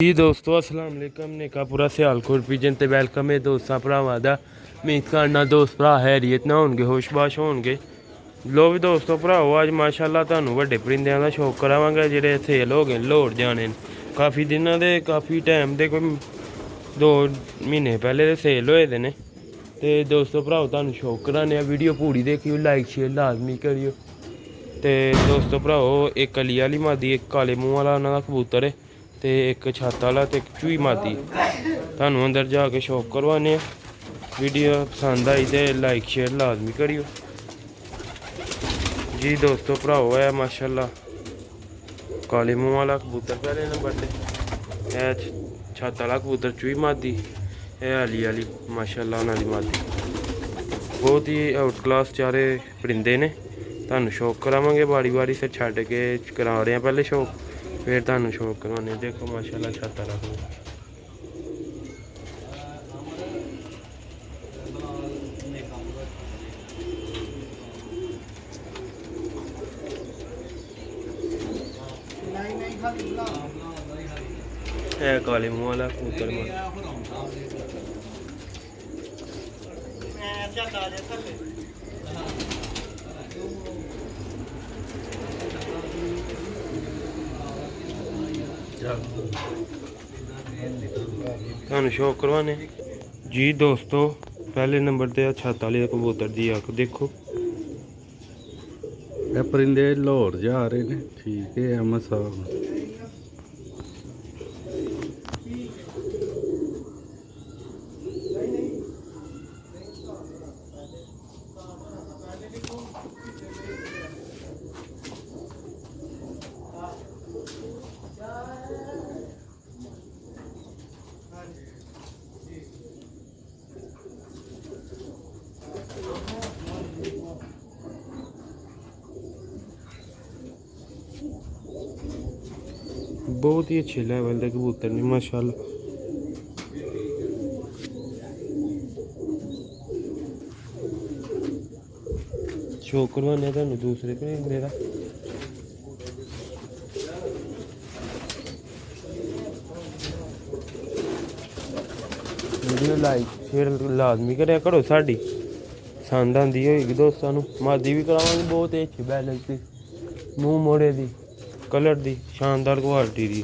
जी दोस्तों अस्सलाम वालेकुम नेकापुरा सियालकोट पिजन ते वेलकम है दोस्तां भरावां दा। उम्मीद करना दोस्त भरा हैरियत ना होणगे होशबाश होणगे। लो भी दोस्तों भराओ अज माशाअल्लाह तुहानूं वड्डे परिंदियां दा शौक करावांगे जिहड़े सेल हो गए लाहौर जाने न। काफ़ी दिनां दे काफ़ी टाइम दे कोई 2 महीने पहले दे सेल होए दे ने ते दोस्तों भराओ तुहानूं शौक कराने वीडियो पूरी देखियो लाइक शेयर लाजमी करियो। ते दोस्तों भराओ एक कली आह्ली मादी एक काले मूंह वाला उन्हां दा कबूतर है ते एक छत्त वाला ते एक चूई मादी। तुहानूं अंदर जाके शौक करवाने वीडियो पसंद आई तो लाइक शेयर लाजमी करियो जी। दोस्तों भराओ है माशाअल्लाह काले मूंह वाला कबूतर पहले नंबर ते छत्त वाला कबूतर चूई मादी है आली आली माशाअल्लाह उन्हां दी मादी। बहुत ही आउट क्लास चारे परिंदे ने। तुहानूं शौक करावांगे बारी बारी से छड्ड के करा रहे हैं पहले शौक फिर तुहानूं शौक करवाने। देखो माशाअल्लाह छत्त वाला है काले मुंह वाला कबूतर तुहानूं शौक करवाने जी। दोस्तों पहले नंबर ते छत्त वाले कबूतर दी अख देखो। ये परिंदे लाहौर जा रहे हैं। ठीक है अहमद साहब बहुत ही अच्छे लेवल के कबूतर ने माशाअल्लाह। शौक करवाने तुहानूं दूसरे परिंदे दा वीडियो लाइक शेयर लाजमी करें करो। साड़ी पसंद आंदी होएगी दोस्तां नूं मादी भी करावांगे बहुत ही अच्छी बैलेंस दी मूँह मोड़े दी कलर दी शानदार क्वालिटी दी।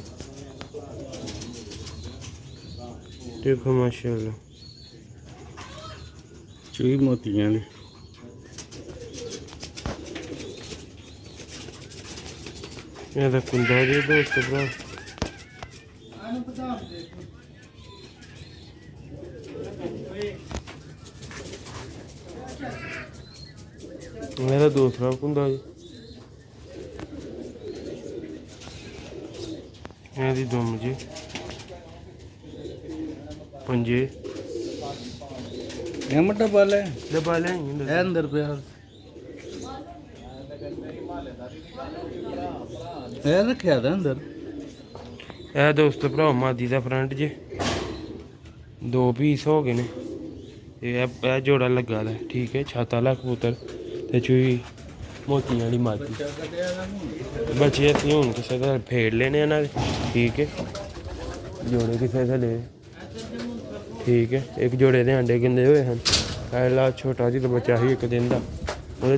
देखो माशाअल्लाह चूई मोतियां ने। ਇਹਦਾ ਕੁੰਡਾ ਜੀ ਦੋਸਤੋ ਭਰਾ ਮੇਰਾ ਦੂਸਰਾ ਕੁੰਡਾ ਜੀ ਇਹਦੀ ਦੁਮ ਜੀ पंजे अहमद डब्बा ले है अंदर पे रखा था अंदर। ਇਹ ਦੋਸਤੋ ਭਰਾ ਮਾਦੀ ਦਾ ਫਰੰਟ ਜੇ 2 ਪੀਸ ਹੋ ਗਏ ਨੇ ਇਹ ਜੋੜਾ ਲੱਗਾ ਦਾ ਠੀਕ ਹੈ। ਛੱਤ ਵਾਲਾ ਕਬੂਤਰ ਤੇ ਚੂਈ ਮੋਤੀਆਂ ਵਾਲੀ ਮਾਦੀ ਬੱਚੇ ਅਸੀਂ ਹੁਣ ਕਿਸੇ ਦਾ ਫੇੜ ਲੈਣੇ ਇਹਨਾਂ ਦੇ ਠੀਕ ਹੈ। ਜੋੜੇ ਕਿਸੇ ਦਾ ਲੈ ठीक है। एक जोड़े के अंडे गिनते हुए हैं पहला छोटा जिहा बच्चा ही 1 दिन का वो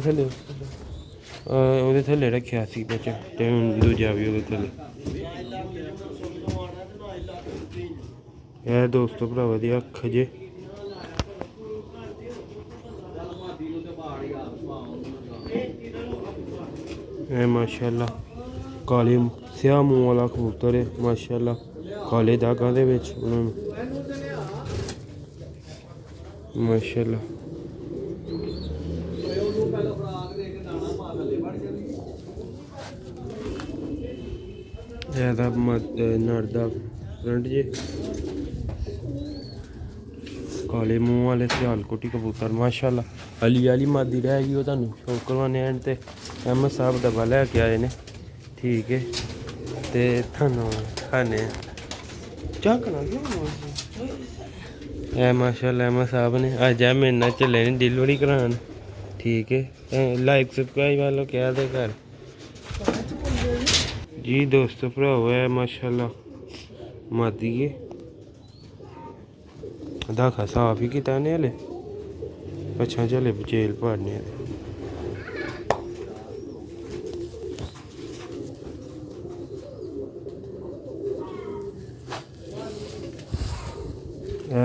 थले रखा सी बच्चा तो हुण दूजा भी वो थले। यह दोस्तों भरावा दी अख जे माशाअल्लाह काले स्याह मूंह वाला कबूतर है माशाअल्लाह काले दागां दे विच माशाअल्लाह। ਇਹਦਾ ਨਰ ਦਾ ਫਰੰਟ ਜੇ ਕਾਲੇ ਮੂੰਹ ਵਾਲੇ ਸਿਆਲਕੋਟੀ ਕਬੂतर ਮਾਸ਼ਾਅल्लाह। ਅਲੀ ਵਾਲੀ ਮਾਦੀ ਰਹਿ ਗਈ ਉਹ ਤੁਹਾਨੂੰ ਸ਼ੌਕ ਕਰਵਾਉਣੇ ਐਂਡ ਤੇ ਅਹਿਮਦ ਸਾਹਿਬ ਡੱਬਾ ਲੈ ਕੇ ਆਏ ਨੇ ਠੀਕ ਹੈ। ਤੇ ਤੁਹਾਨੂੰ ਖਾਣੇ ਚੱਕਣਾ है माशाअल्लाह अहमद साहब ने अज है मेरे नाल चले ने डिलीवरी करान ठीक है। लाइक सब्सक्राइब वालों क्या दे घर जी दोस्तों भराओ है माशाअल्लाह मादी दाखा साफ ही किता ने हले। अच्छा चले जेल पाड़ने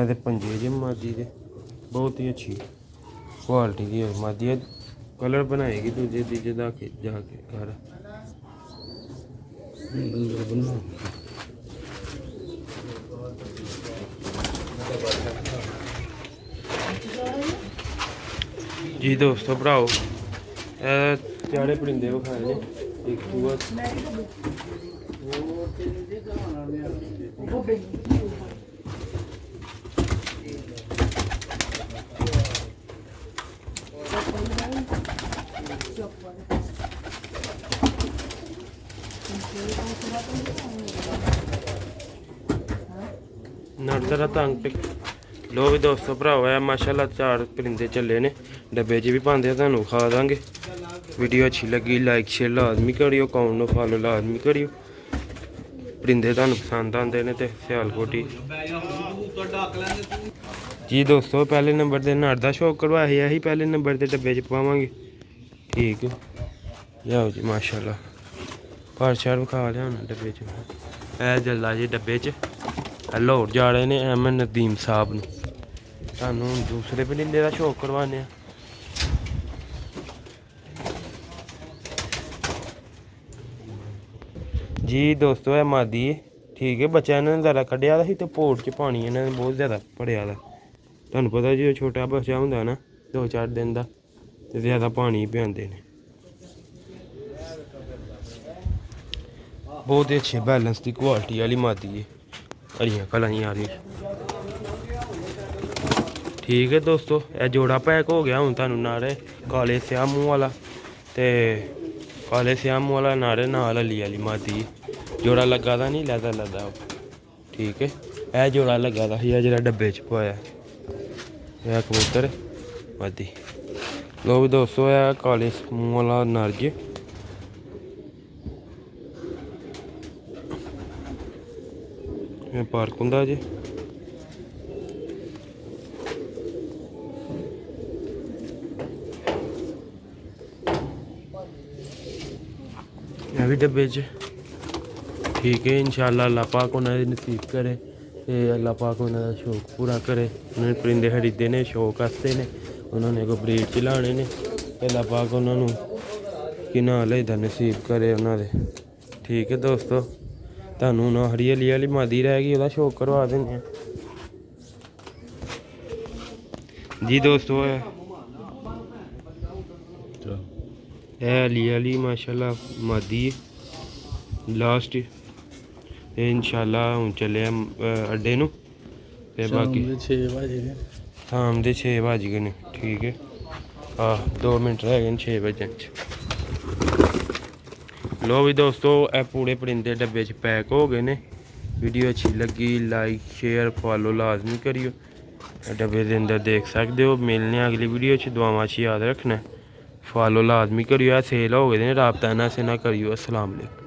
दे पंजे जे मादी दे बहुत ही अच्छी क्वालिटी की है मादी। कलर बनाएगी दूजे तीजे दाखे जाके घर। जी दोस्तों भराओ चारे परिंदे विखाए ने एक चूहा नर्दरा तंग पे लो भी दोस्तों भराओ है माशाल्लाह 4 परिंदे चले ने डब्बे च भी पाते तुहानू खा देंगे। वीडियो अच्छी लगी लाइक शेयर लाजमी करियो अकाउंट नो फॉलो लाजमी करियो। परिंदे तुहानू पसंद आते हैं तो सियालकोटी जी दोस्तों पहले नंबर ते नर दा शौक करवाया ही पहले नंबर ते डब्बे च पावांगे ठीक है। लियाओ जी माशाल्लाह पर शर विखा लिया डब्बे च है जल्दा जी डब्बे च लाहौर जा रहे ने अहमद नदीम साहब ने सानू दूसरे परिंदे का शौक करवाने जी दोस्तों है मादी ठीक है। बच्चा इन्होंने ज़्यादा कड्ढिया दा ही तो पोर्ट च पानी इन्होंने बहुत ज़्यादा भरेआ दा। तुहानू पता जो छोटा बच्चा होंदा ना 2-4 दिन का तो ज़्यादा पानी पिआंदे ने। बहुत ही अच्छी बैलेंस की क्वालिटी वाली मादी है हरियां कलाइयां आ रही ठीक है दोस्तों। यह जोड़ा पैक हो गया हूँ तुहानू नारे काले स्याह मूँह वाला ते काले स्याह मूँह वाला नारे नाल हली वाली मादी जोड़ा लगा दा नहीं लैदा लैदा ठीक है। यह जोड़ा लगा दा ही जेह्ड़ा डब्बे च पाया यह कबूतर मादी। लो भी दोस्तों यह काले मूँह वाला नर जे पार्क होंदा जी भी डब्बे च ठीक है। इंशाअल्लाह अल्लाह पाक उन्हें नसीब करे ते अल्लाह पाक उन्होंने शौक पूरा करे। उन्होंने परिंदे खरीदे ने शौक आस्ते ने उन्होंने कोई ब्रीड च लाने ने अल्लाह पाक उन्होंने कि ना लेदा नसीब करे उन्होंने ठीक है दोस्तों। तुहानू ना हरियाली वाली मादी रह गई शौक करवा देंगे जी दोस्तों। हली वाली माशाल्लाह मादी लास्ट इंशाल्लाह हूँ चले अड्डे नू ते बाकी शाम दे 6 बज गए ने ठीक है। 2 मिनट रह गए 6 बजन च। लो भी दोस्तों ए पूरे परिंदे डब्बे च पैक हो गए ने। वीडियो अच्छी लगी लाइक शेयर फॉलो लाजमी करियो। डब्बे के अंदर देख सकते हो। मिलने अगली वीडियो च दुआवां च याद रखना फॉलो लाजमी करियो। सेल हो गए ने राबता ना से ना करियो। अस्सलाम वालेकुम।